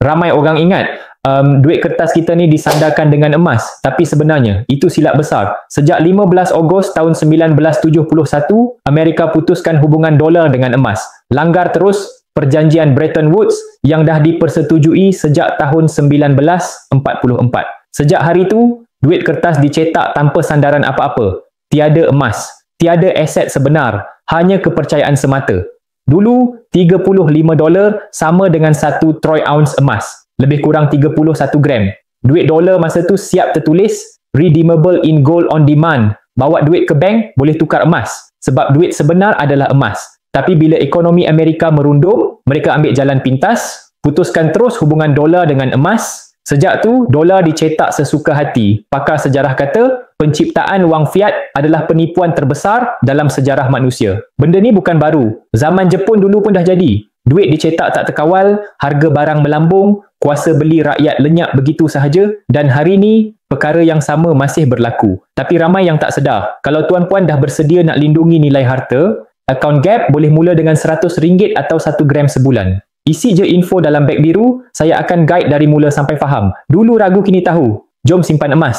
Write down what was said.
Ramai orang ingat duit kertas kita ni disandarkan dengan emas, tapi sebenarnya itu silap besar. Sejak 15 Ogos tahun 1971, Amerika putuskan hubungan dolar dengan emas. Langgar terus perjanjian Bretton Woods yang dah dipersetujui sejak tahun 1944. Sejak hari itu, duit kertas dicetak tanpa sandaran apa-apa. Tiada emas, tiada aset sebenar, hanya kepercayaan semata. Dulu, $35 sama dengan 1 troy ounce emas, lebih kurang 31 gram. Duit dolar masa tu siap tertulis, redeemable in gold on demand. Bawa duit ke bank, boleh tukar emas. Sebab duit sebenar adalah emas. Tapi bila ekonomi Amerika merundum, mereka ambil jalan pintas, putuskan terus hubungan dolar dengan emas. Sejak tu, dolar dicetak sesuka hati. Pakar sejarah kata, penciptaan wang fiat adalah penipuan terbesar dalam sejarah manusia. Benda ni bukan baru. Zaman Jepun dulu pun dah jadi. Duit dicetak tak terkawal, harga barang melambung, kuasa beli rakyat lenyap begitu sahaja, dan hari ni, perkara yang sama masih berlaku. Tapi ramai yang tak sedar, kalau tuan-puan dah bersedia nak lindungi nilai harta, akaun Gap boleh mula dengan RM100 atau 1 gram sebulan. Isi je info dalam beg biru, saya akan guide dari mula sampai faham. Dulu ragu kini tahu. Jom simpan emas.